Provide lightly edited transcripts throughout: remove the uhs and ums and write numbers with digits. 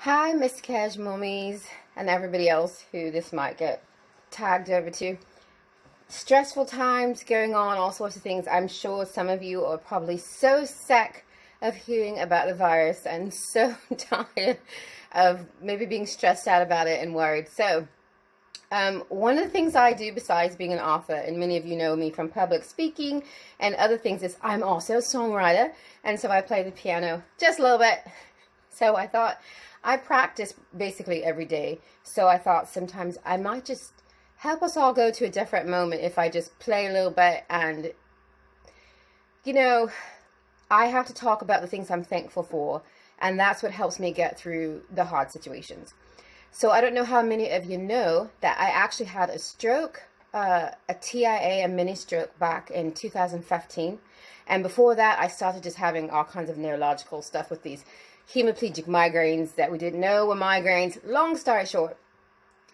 Hi, Miscarriage Mummies, and everybody else who this might get tagged over to. Stressful times going on, all sorts of things. I'm sure some of you are probably so sick of hearing about the virus and so tired of maybe being stressed out about it and worried. So, one of the things I do besides being an author, and many of you know me from public speaking and other things, is I'm also a songwriter, and so I play the piano just a little bit. So I thought I practice basically every day. So I thought sometimes I might just help us all go to a different moment if I just play a little bit. And, you know, I have to talk about the things I'm thankful for. And that's what helps me get through the hard situations. So I don't know how many of you know that I actually had a stroke, a TIA, a mini stroke back in 2015. And before that, I started just having all kinds of neurological stuff with these hemiplegic migraines that we didn't know were migraines. Long story short,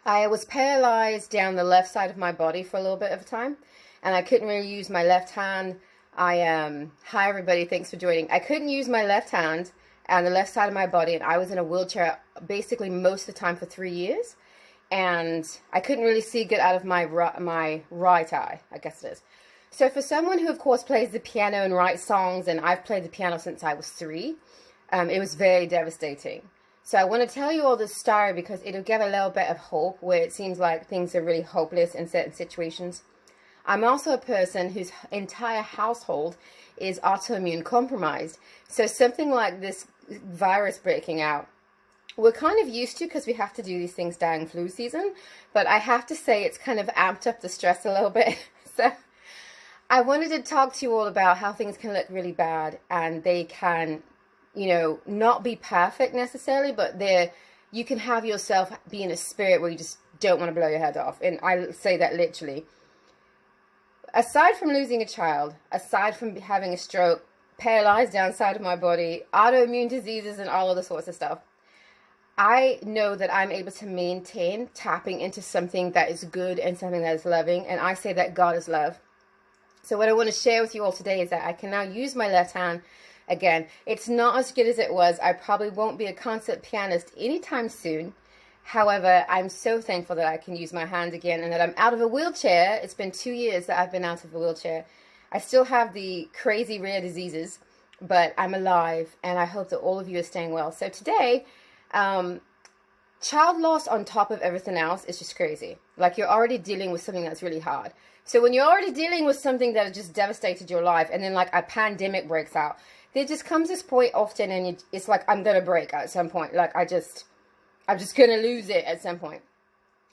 I was paralyzed down the left side of my body for a little bit of time, and I couldn't really use my left hand. Hi everybody, thanks for joining. I couldn't use my left hand and the left side of my body, and I was in a wheelchair basically most of the time for 3 years, and I couldn't really see good out of my right eye, I guess it is. So for someone who of course plays the piano and writes songs, and I've played the piano since I was 3, it was very devastating. So I want to tell you all this story because it'll give a little bit of hope where it seems like things are really hopeless in certain situations. I'm also a person whose entire household is autoimmune compromised. So something like this virus breaking out, we're kind of used to because we have to do these things during flu season. But I have to say it's kind of amped up the stress a little bit. So I wanted to talk to you all about how things can look really bad and they can, not be perfect necessarily, but you can have yourself be in a spirit where you just don't want to blow your head off. And I say that literally. Aside from losing a child, aside from having a stroke, paralyzed downside of my body, autoimmune diseases, and all of the sorts of stuff, I know that I'm able to maintain tapping into something that is good and something that is loving. And I say that God is love. So what I want to share with you all today is that I can now use my left hand again. It's not as good as it was. I probably won't be a concert pianist anytime soon. However, I'm so thankful that I can use my hand again and that I'm out of a wheelchair. It's been 2 years that I've been out of a wheelchair. I still have the crazy rare diseases, but I'm alive, and I hope that all of you are staying well. So today, child loss on top of everything else is just crazy. Like, you're already dealing with something that's really hard. So when you're already dealing with something that has just devastated your life, and then like a pandemic breaks out, there just comes this point often, and it's like, I'm going to break at some point. Like, I'm just going to lose it at some point.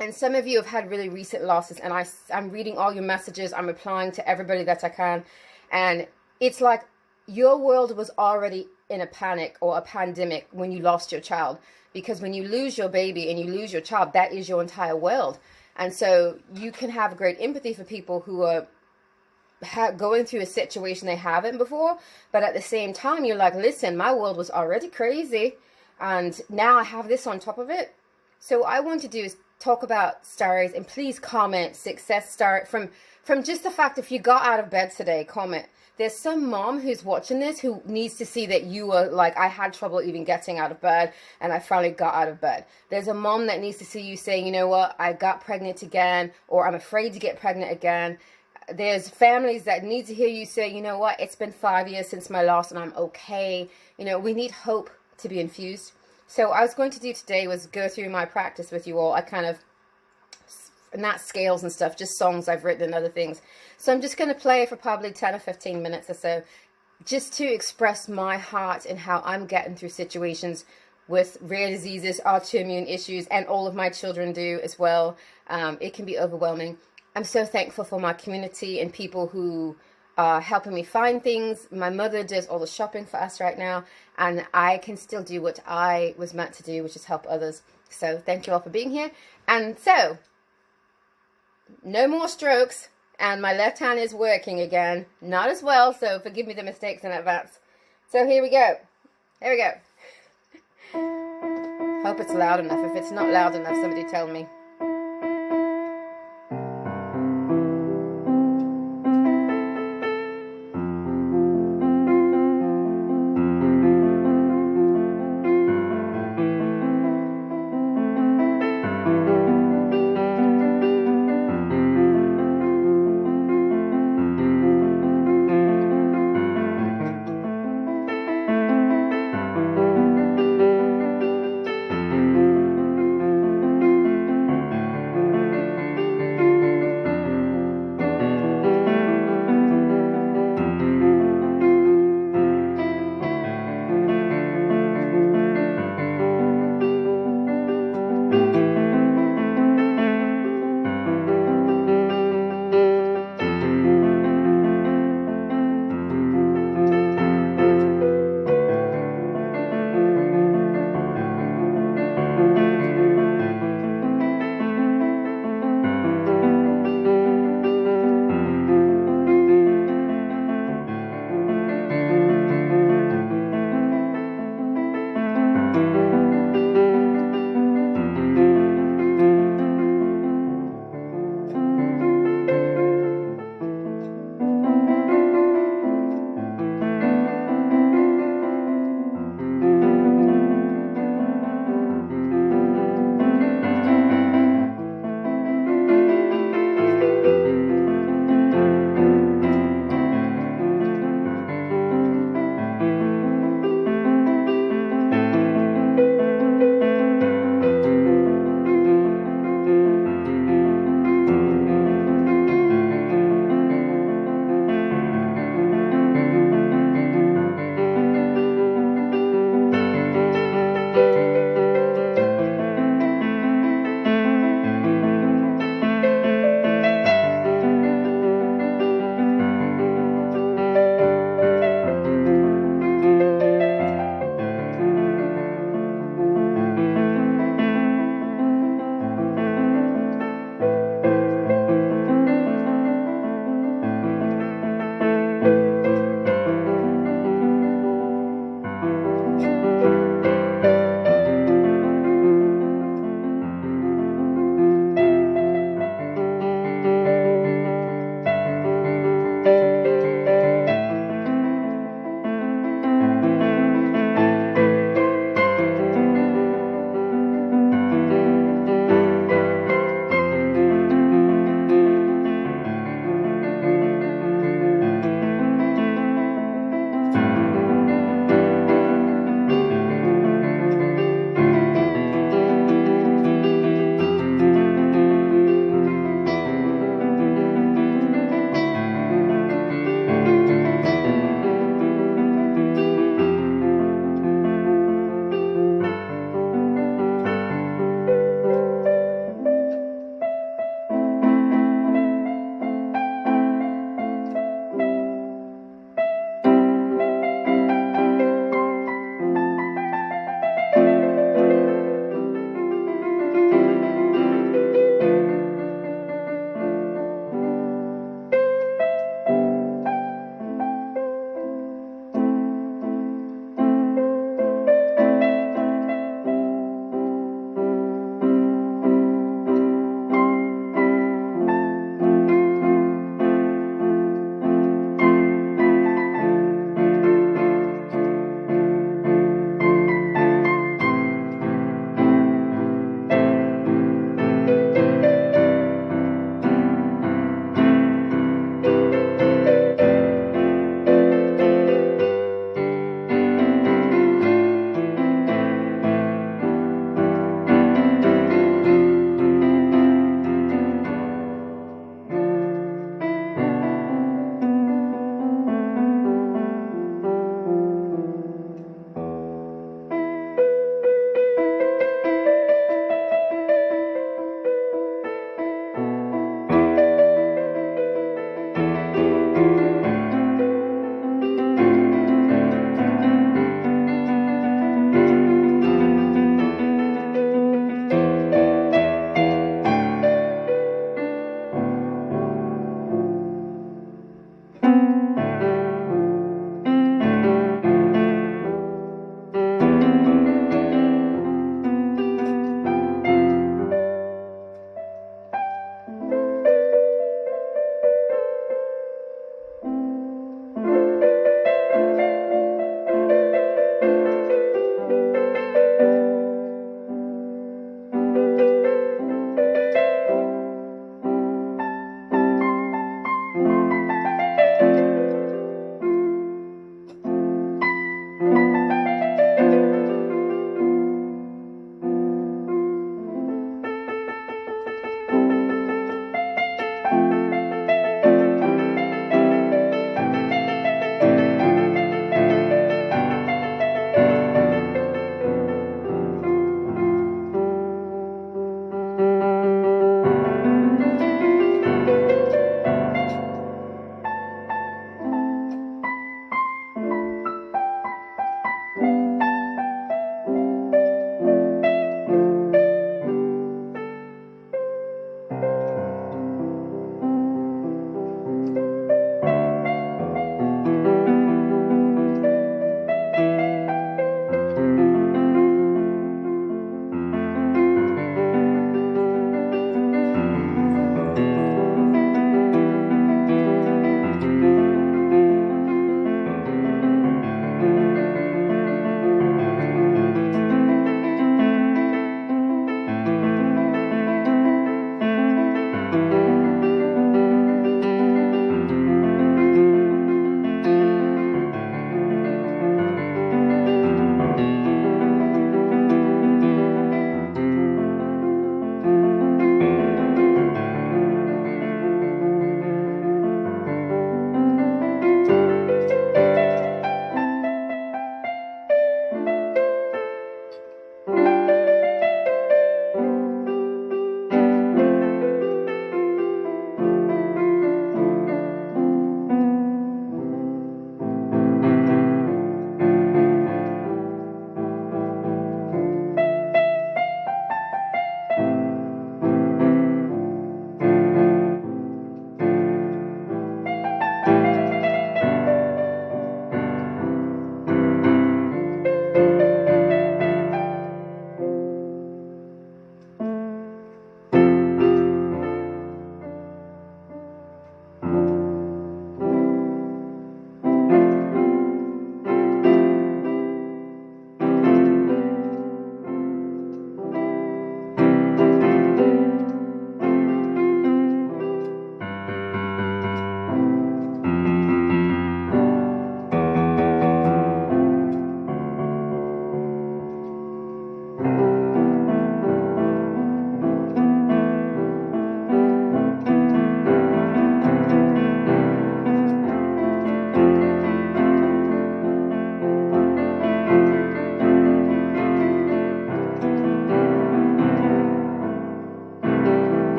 And some of you have had really recent losses, and I'm reading all your messages. I'm replying to everybody that I can. And it's like your world was already in a panic or a pandemic when you lost your child. Because when you lose your baby and you lose your child, that is your entire world. And so you can have great empathy for people who are going through a situation they haven't before, but at the same time you're like, listen, my world was already crazy and now I have this on top of it. So what I want to do is talk about stories, and please comment success story from just the fact, if you got out of bed today, comment. There's some mom who's watching this who needs to see that you were like, I had trouble even getting out of bed and I finally got out of bed. There's a mom that needs to see you saying, you know what, I got pregnant again, or I'm afraid to get pregnant again. There's families that need to hear you say, you know what, it's been 5 years since my loss and I'm okay. We need hope to be infused. So what I was going to do today was go through my practice with you all. I kind of, not scales and stuff, just songs I've written and other things. So I'm just going to play for probably 10 or 15 minutes or so, just to express my heart and how I'm getting through situations with rare diseases, autoimmune issues, and all of my children do as well. It can be overwhelming. I'm so thankful for my community and people who are helping me find things. My mother does all the shopping for us right now, and I can still do what I was meant to do, which is help others. So thank you all for being here. And so, no more strokes, and my left hand is working again. Not as well, so forgive me the mistakes in advance. So here we go. Here we go. Hope it's loud enough. If it's not loud enough, somebody tell me.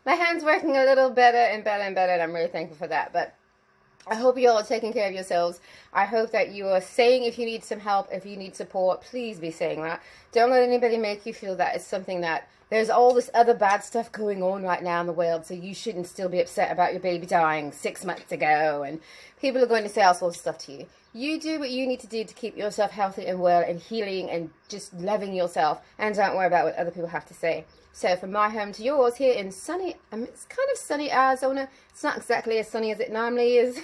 my hand's working a little better and better and better, and I'm really thankful for that. But I hope you all are taking care of yourselves. I hope that you are saying if you need some help, if you need support, please be saying that. Don't let anybody make you feel that it's something that there's all this other bad stuff going on right now in the world, so you shouldn't still be upset about your baby dying 6 months ago, and people are going to say all sorts of stuff to you. You do what you need to do to keep yourself healthy and well and healing and just loving yourself, and don't worry about what other people have to say. So from my home to yours here in sunny, it's kind of sunny Arizona. It's not exactly as sunny as it normally is,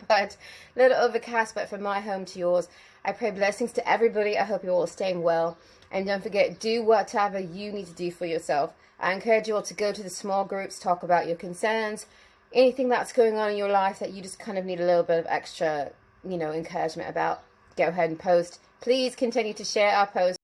but a little overcast. But from my home to yours, I pray blessings to everybody. I hope you're all staying well. And don't forget, do whatever you need to do for yourself. I encourage you all to go to the small groups, talk about your concerns, anything that's going on in your life that you just kind of need a little bit of extra, encouragement about. Go ahead and post. Please continue to share our posts.